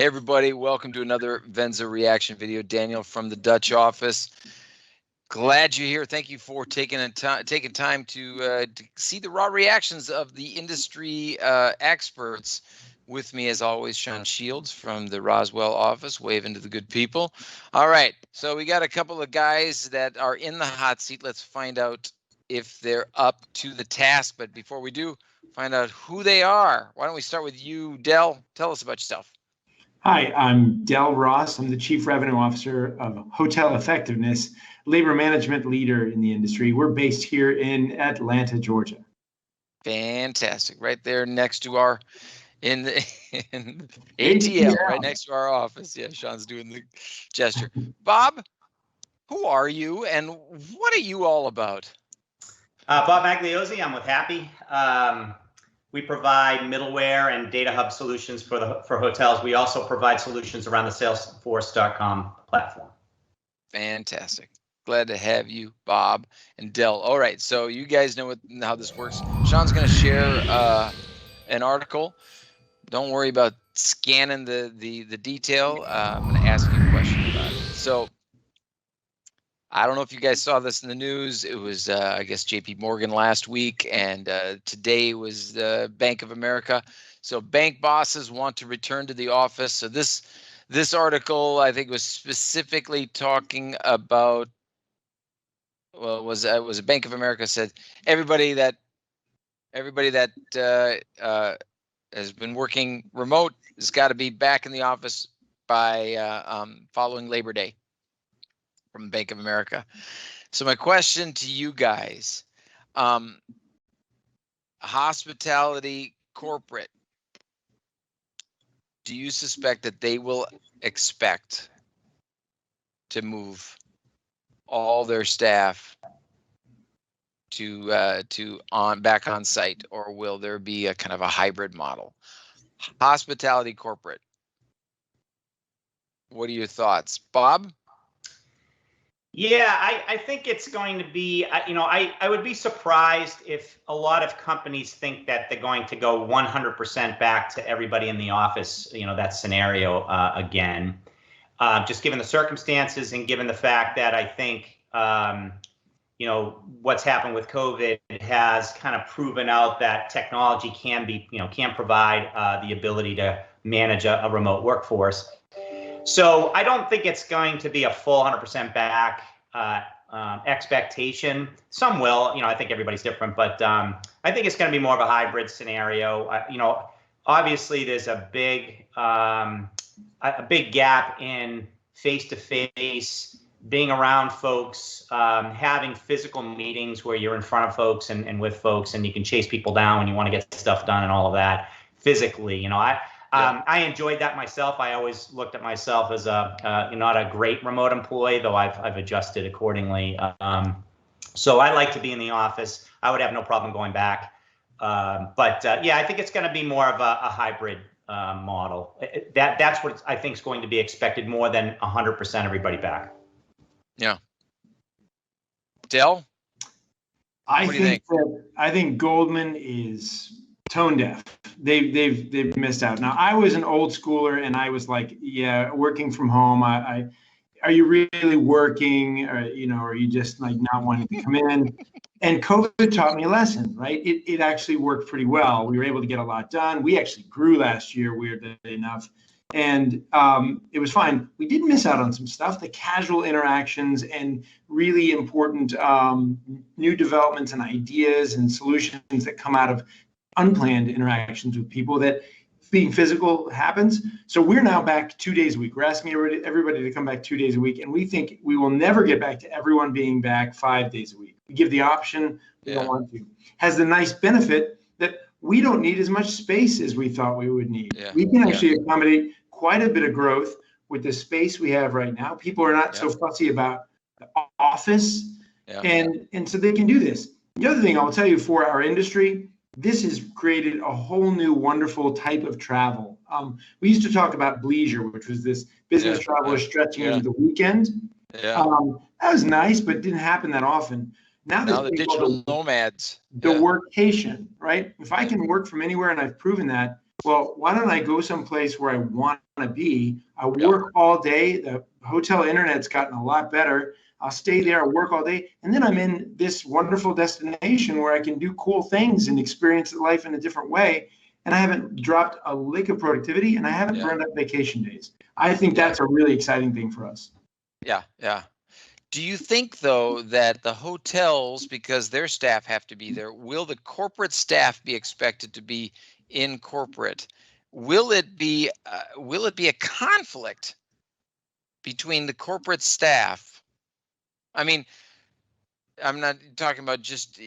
Hey everybody, welcome to another Venza reaction video. Daniel from the Dutch office. Glad you're here. Thank you for taking time to see the raw reactions of the industry experts. With me, as always, Sean Shields from the Roswell office, waving to the good people. All right, so we got a couple of guys that are in the hot seat. Let's find out if they're up to the task. But before we do, find out who they are. Why don't we start with you, Del? Tell us about yourself. Hi, I'm Del Ross. I'm the Chief Revenue Officer of Hotel Effectiveness, labor management leader in the industry. We're based here in Atlanta, Georgia. Fantastic. Right there next to our, in ATL, right next to our office. Yeah, Sean's doing the gesture. Bob, who are you and what are you all about? Bob Magliozzi, I'm with Happy. We provide middleware and data hub solutions for hotels. We also provide solutions around the Salesforce.com platform. Fantastic. Glad to have you, Bob and Del. All right, so you guys know how this works. Sean's going to share an article. Don't worry about scanning the detail. I'm going to ask you a question about it. So I don't know if you guys saw this in the news. It was, I guess, J.P. Morgan last week, and today was Bank of America. So bank bosses want to return to the office. So this article, I think, was specifically talking about, well, it was a Bank of America said everybody that has been working remote has got to be back in the office by following Labor Day. From Bank of America. So my question to you guys, hospitality corporate, do you suspect that they will expect to move all their staff to back on site, or will there be a kind of a hybrid model? Hospitality corporate, what are your thoughts, Bob? Yeah, I think it's going to be, I would be surprised if a lot of companies think that they're going to go 100% back to everybody in the office, that scenario again, just given the circumstances and given the fact that I think, what's happened with COVID has kind of proven out that technology can provide the ability to manage a remote workforce. So I don't think it's going to be a full 100% back expectation. Some will, I think everybody's different, but I think it's going to be more of a hybrid scenario. Obviously there's a big gap in face-to-face, being around folks, having physical meetings where you're in front of folks and with folks, and you can chase people down when you want to get stuff done and all of that physically. I enjoyed that myself. I always looked at myself as not a great remote employee, though I've adjusted accordingly. So I like to be in the office. I would have no problem going back. Yeah, I think it's going to be more of a hybrid model. That's what I think is going to be expected, more than 100% everybody back. Yeah. Del? I think Goldman is tone deaf. They've missed out. Now, I was an old schooler, and I was like, yeah, working from home. Are you really working, or are you just like not wanting to come in? And COVID taught me a lesson, right? It actually worked pretty well. We were able to get a lot done. We actually grew last year, weirdly enough, and it was fine. We did miss out on some stuff, the casual interactions and really important new developments and ideas and solutions that come out of unplanned interactions with people, that being physical happens. So we're now back 2 days a week. We're asking everybody to come back 2 days a week, and we think we will never get back to everyone being back 5 days a week. We give the option. We don't want to. Has the nice benefit that we don't need as much space as we thought we would need. Yeah. We can actually accommodate quite a bit of growth with the space we have right now. People are not so fussy about the office, and so they can do this. The other thing I'll tell you, for our industry, this has created a whole new wonderful type of travel. We used to talk about bleisure, which was this business travelers stretching into the weekend. That was nice, but it didn't happen that often. Now the digital nomads. The workcation, right? If I can work from anywhere, and I've proven that, Well, why don't I go someplace where I want to be? I Yeah. work all day. The hotel internet's gotten a lot better. I'll stay there, I'll work all day, and then I'm in this wonderful destination where I can do cool things and experience life in a different way. And I haven't dropped a lick of productivity, and I haven't Yeah. burned up vacation days. I think Yeah. that's a really exciting thing for us. Yeah, yeah. Do you think, though, that the hotels, because their staff have to be there, will the corporate staff be expected to be in corporate? Will it be a conflict between the corporate staff? I mean, I'm not talking about just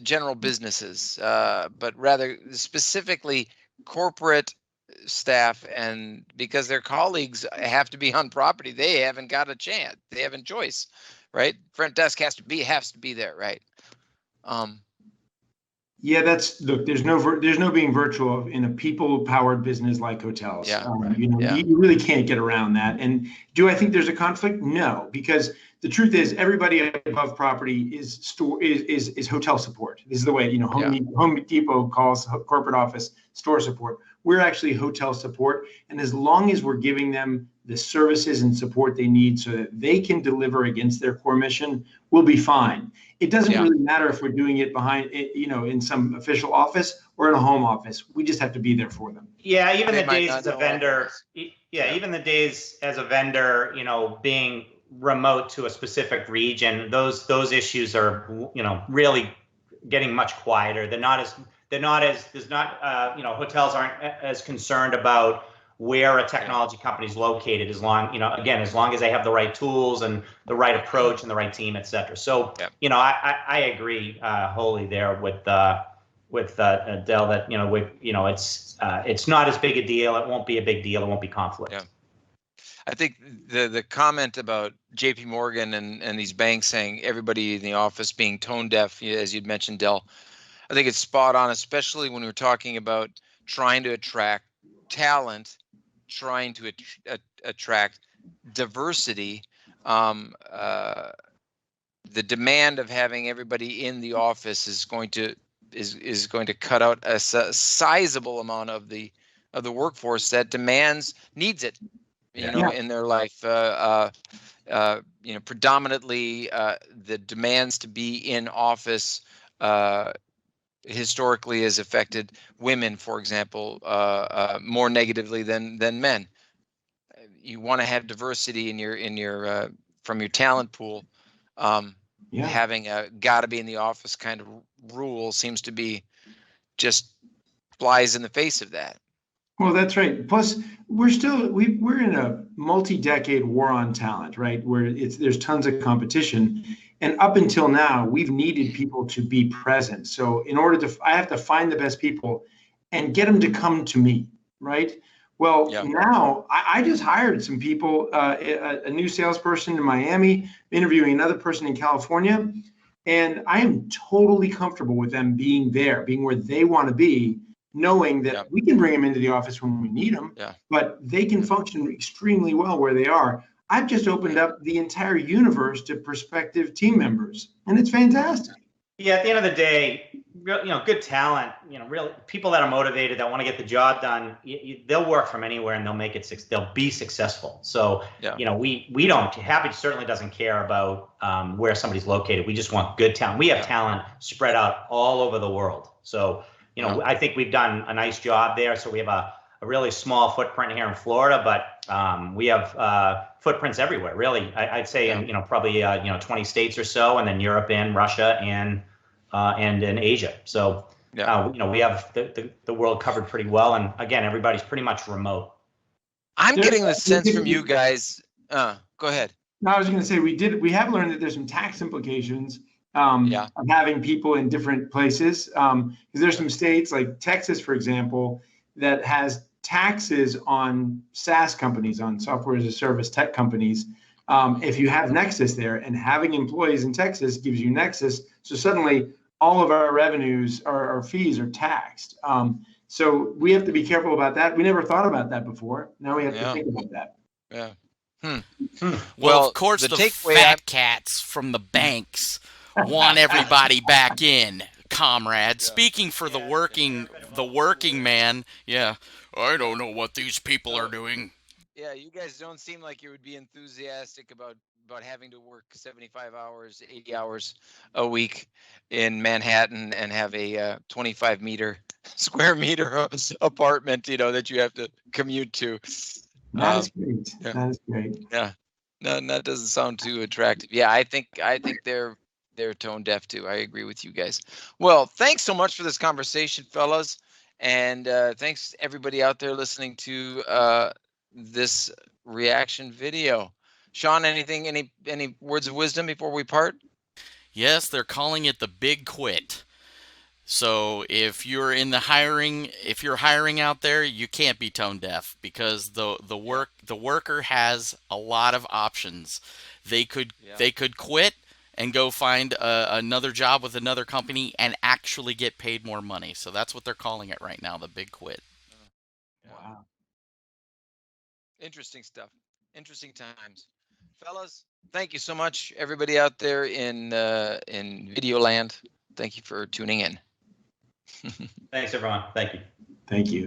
general businesses, but rather specifically corporate staff, and because their colleagues have to be on property, they haven't got a chance. They haven't choice, right? Front desk has to be there, right? Yeah, look. There's no being virtual in a people-powered business like hotels. Yeah, right. You really can't get around that. And do I think there's a conflict? No, because the truth is, everybody above property is hotel support. This is the way Home Depot calls corporate office store support. We're actually hotel support, and as long as we're giving them the services and support they need so that they can deliver against their core mission, we'll be fine. It doesn't really matter if we're doing it behind, in some official office or in a home office. We just have to be there for them. Yeah, even the days as a vendor. Yeah, even the days as a vendor, being remote to a specific region, those issues are, really getting much quieter. Hotels aren't as concerned about where a technology company is located, as long as they have the right tools and the right approach and the right team, et cetera. So, I agree wholly there with Dell that, it's not as big a deal. It won't be a big deal. It won't be conflict. Yeah. I think the comment about JP Morgan and these banks saying everybody in the office being tone deaf, as you'd mentioned, Dell, I think it's spot on, especially when we're talking about trying to attract talent, trying to attract diversity. The demand of having everybody in the office is going to cut out a sizable amount of the workforce that needs it, in their life. Predominantly the demands to be in office historically has affected women, for example, more negatively than men. You want to have diversity in your from your talent pool. Having a gotta be in the office kind of rule seems to be just flies in the face of that. Well, that's right. Plus, we're in a multi-decade war on talent, right? Where there's tons of competition, and up until now, we've needed people to be present. So I have to find the best people and get them to come to me, right? Well, now I just hired some people, a new salesperson in Miami, interviewing another person in California, and I am totally comfortable with them being there, being where they want to be, knowing that we can bring them into the office when we need them, but they can function extremely well where they are. I've just opened up the entire universe to prospective team members, and it's fantastic. Yeah, at the end of the day, good talent, real people that are motivated, that want to get the job done, they'll work from anywhere and they'll be successful. So, Happy certainly doesn't care about where somebody's located. We just want good talent. We have talent spread out all over the world. So, I think we've done a nice job there. So we have a really small footprint here in Florida, but we have footprints everywhere, really. I'd say in, probably 20 states or so, and then Europe and Russia and in Asia. So, we have the world covered pretty well. And again, everybody's pretty much remote. I'm getting the sense from you guys. Go ahead. No, I was going to say we have learned that there's some tax implications of having people in different places. Because there's some states like Texas, for example, that has taxes on SaaS companies, on software as a service tech companies. If you have Nexus there, and having employees in Texas gives you Nexus, so suddenly all of our revenues, our fees are taxed. So we have to be careful about that. We never thought about that before. Now we have to think about that. Yeah. Well, of course, the fat cats from the banks want everybody back in. comrade, speaking for the working man. Yeah, I don't know what these people are doing. Yeah, you guys don't seem like you would be enthusiastic about having to work 75 hours, 80 hours a week in Manhattan and have a 25 square meter apartment, that you have to commute to. That is great. Yeah. That is great. Yeah. No, that doesn't sound too attractive. Yeah, I think they're tone deaf too. I agree with you guys. Well, thanks so much for this conversation, fellas, and thanks everybody out there listening to this reaction video. Sean, any words of wisdom before we part? Yes, they're calling it the big quit. So if you're hiring out there, you can't be tone deaf, because the worker has a lot of options. They could quit and go find another job with another company and actually get paid more money. So that's what they're calling it right now, the big quit. Wow. Interesting stuff. Interesting times. Fellas, thank you so much. Everybody out there in video land, thank you for tuning in. Thanks, everyone. Thank you. Thank you.